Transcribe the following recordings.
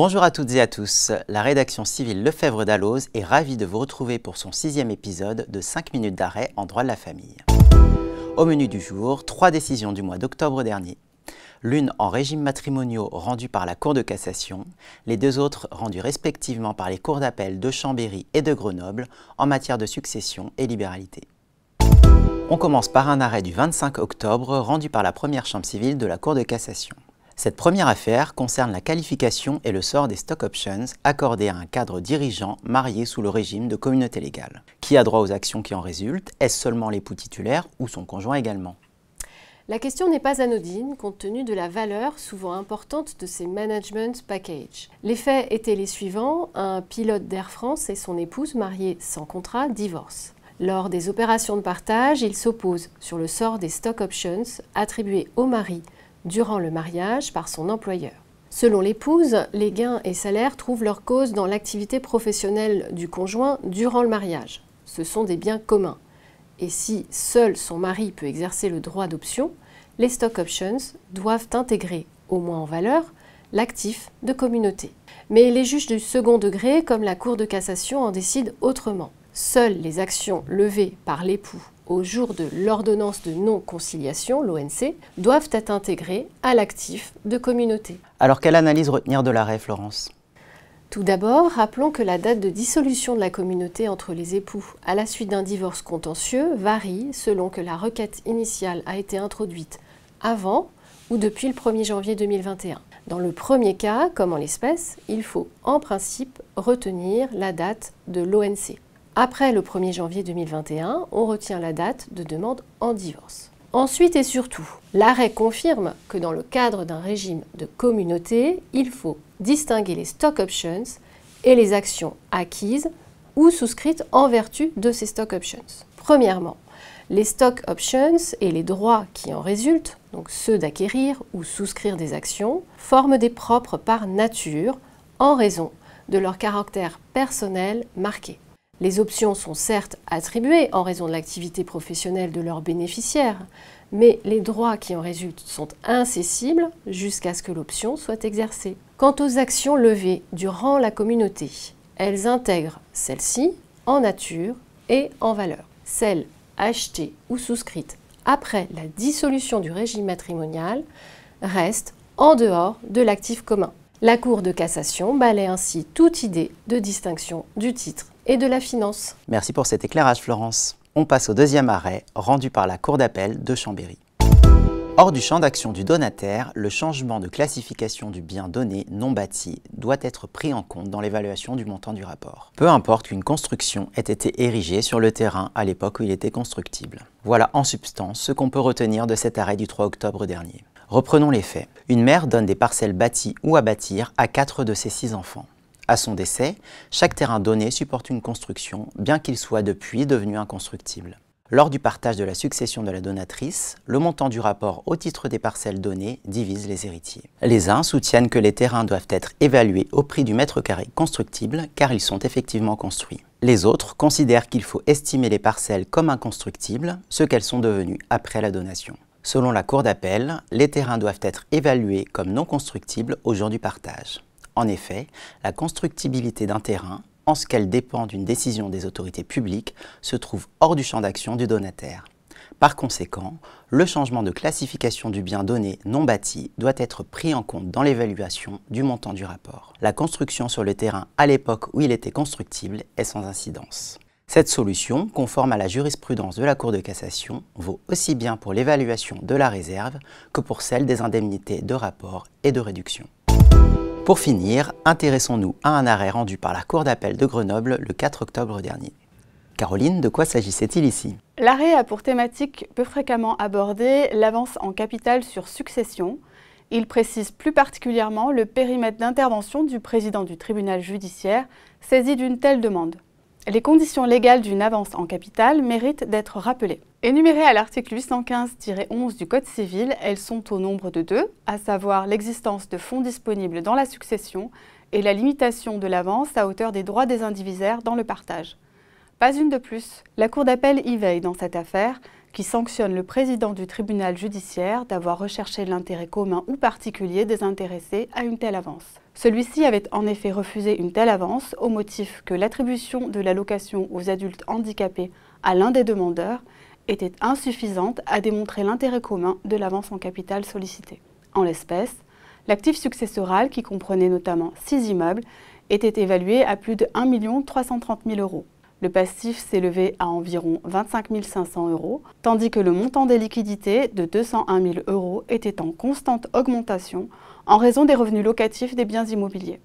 Bonjour à toutes et à tous, la rédaction civile Lefebvre d'Alloz est ravie de vous retrouver pour son 6e épisode de 5 minutes d'arrêt en droit de la famille. Au menu du jour, 3 décisions du mois d'octobre dernier. L'une en régime matrimoniaux rendue par la Cour de cassation, les deux autres rendues respectivement par les cours d'appel de Chambéry et de Grenoble en matière de succession et libéralité. On commence par un arrêt du 25 octobre rendu par la première chambre civile de la Cour de cassation. Cette première affaire concerne la qualification et le sort des stock options accordés à un cadre dirigeant marié sous le régime de communauté légale. Qui a droit aux actions qui en résultent? Est-ce seulement l'époux titulaire ou son conjoint également? La question n'est pas anodine compte tenu de la valeur souvent importante de ces management packages. Les faits étaient les suivants: un pilote d'Air France et son épouse mariés sans contrat divorcent. Lors des opérations de partage, ils s'opposent sur le sort des stock options attribués au mari durant le mariage par son employeur. Selon l'épouse, les gains et salaires trouvent leur cause dans l'activité professionnelle du conjoint durant le mariage. Ce sont des biens communs. Et si seul son mari peut exercer le droit d'option, les stock options doivent intégrer, au moins en valeur, l'actif de communauté. Mais les juges du second degré, comme la Cour de cassation, en décident autrement. Seules les actions levées par l'époux au jour de l'ordonnance de non-conciliation, l'ONC, doivent être intégrées à l'actif de communauté. Alors quelle analyse retenir de l'arrêt, Florence? Tout d'abord, rappelons que la date de dissolution de la communauté entre les époux à la suite d'un divorce contentieux varie selon que la requête initiale a été introduite avant ou depuis le 1er janvier 2021. Dans le premier cas, comme en l'espèce, il faut en principe retenir la date de l'ONC. Après le 1er janvier 2021, on retient la date de demande en divorce. Ensuite et surtout, l'arrêt confirme que dans le cadre d'un régime de communauté, il faut distinguer les stock options et les actions acquises ou souscrites en vertu de ces stock options. Premièrement, les stock options et les droits qui en résultent, donc ceux d'acquérir ou souscrire des actions, forment des propres par nature en raison de leur caractère personnel marqué. Les options sont certes attribuées en raison de l'activité professionnelle de leurs bénéficiaires, mais les droits qui en résultent sont incessibles jusqu'à ce que l'option soit exercée. Quant aux actions levées durant la communauté, elles intègrent celles-ci en nature et en valeur. Celles achetées ou souscrites après la dissolution du régime matrimonial restent en dehors de l'actif commun. La Cour de cassation balaie ainsi toute idée de distinction du titre et de la finance. Merci pour cet éclairage, Florence. On passe au deuxième arrêt, rendu par la Cour d'appel de Chambéry. Hors du champ d'action du donataire, le changement de classification du bien donné non bâti doit être pris en compte dans l'évaluation du montant du rapport. Peu importe qu'une construction ait été érigée sur le terrain à l'époque où il était constructible. Voilà en substance ce qu'on peut retenir de cet arrêt du 3 octobre dernier. Reprenons les faits. Une mère donne des parcelles bâties ou à bâtir à 4 de ses 6 enfants. À son décès, chaque terrain donné supporte une construction, bien qu'il soit depuis devenu inconstructible. Lors du partage de la succession de la donatrice, le montant du rapport au titre des parcelles données divise les héritiers. Les uns soutiennent que les terrains doivent être évalués au prix du mètre carré constructible car ils sont effectivement construits. Les autres considèrent qu'il faut estimer les parcelles comme inconstructibles, ce qu'elles sont devenues après la donation. Selon la Cour d'appel, les terrains doivent être évalués comme non constructibles au jour du partage. En effet, la constructibilité d'un terrain, en ce qu'elle dépend d'une décision des autorités publiques, se trouve hors du champ d'action du donataire. Par conséquent, le changement de classification du bien donné non bâti doit être pris en compte dans l'évaluation du montant du rapport. La construction sur le terrain à l'époque où il était constructible est sans incidence. Cette solution, conforme à la jurisprudence de la Cour de cassation, vaut aussi bien pour l'évaluation de la réserve que pour celle des indemnités de rapport et de réduction. Pour finir, intéressons-nous à un arrêt rendu par la Cour d'appel de Grenoble le 4 octobre dernier. Caroline, de quoi s'agissait-il ici? L'arrêt a pour thématique peu fréquemment abordée l'avance en capital sur succession. Il précise plus particulièrement le périmètre d'intervention du président du tribunal judiciaire saisi d'une telle demande. Les conditions légales d'une avance en capital méritent d'être rappelées. Énumérées à l'article 815-11 du Code civil, elles sont au nombre de 2, à savoir l'existence de fonds disponibles dans la succession et la limitation de l'avance à hauteur des droits des indivisaires dans le partage. Pas une de plus. La Cour d'appel y veille dans cette affaire, qui sanctionne le président du tribunal judiciaire d'avoir recherché l'intérêt commun ou particulier des intéressés à une telle avance. Celui-ci avait en effet refusé une telle avance au motif que l'attribution de l'allocation aux adultes handicapés à l'un des demandeurs était insuffisante à démontrer l'intérêt commun de l'avance en capital sollicitée. En l'espèce, l'actif successoral, qui comprenait notamment 6 immeubles, était évalué à plus de 1 330 000 €. Le passif s'élevait à environ 25 500 €, tandis que le montant des liquidités de 201 000 € était en constante augmentation en raison des revenus locatifs des biens immobiliers.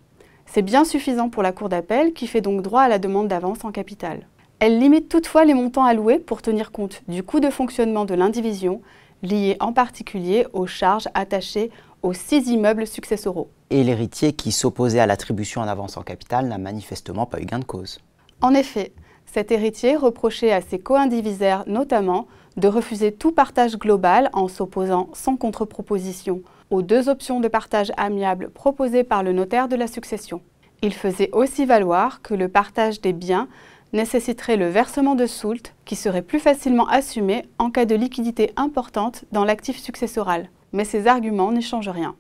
C'est bien suffisant pour la Cour d'appel qui fait donc droit à la demande d'avance en capital. Elle limite toutefois les montants alloués pour tenir compte du coût de fonctionnement de l'indivision, lié en particulier aux charges attachées aux 6 immeubles successoraux. Et l'héritier qui s'opposait à l'attribution en avance en capital n'a manifestement pas eu gain de cause. En effet, cet héritier reprochait à ses co-indivisaires notamment de refuser tout partage global en s'opposant sans contre-proposition aux 2 options de partage amiable proposées par le notaire de la succession. Il faisait aussi valoir que le partage des biens nécessiterait le versement de soult qui serait plus facilement assumé en cas de liquidité importante dans l'actif successoral. Mais ces arguments n'y changent rien.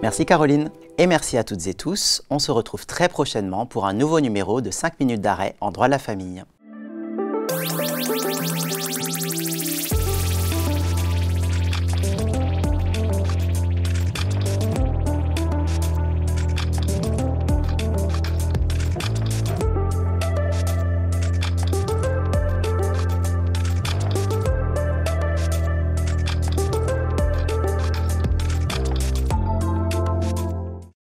Merci Caroline, et merci à toutes et tous. On se retrouve très prochainement pour un nouveau numéro de 5 minutes d'arrêt en droit de la famille.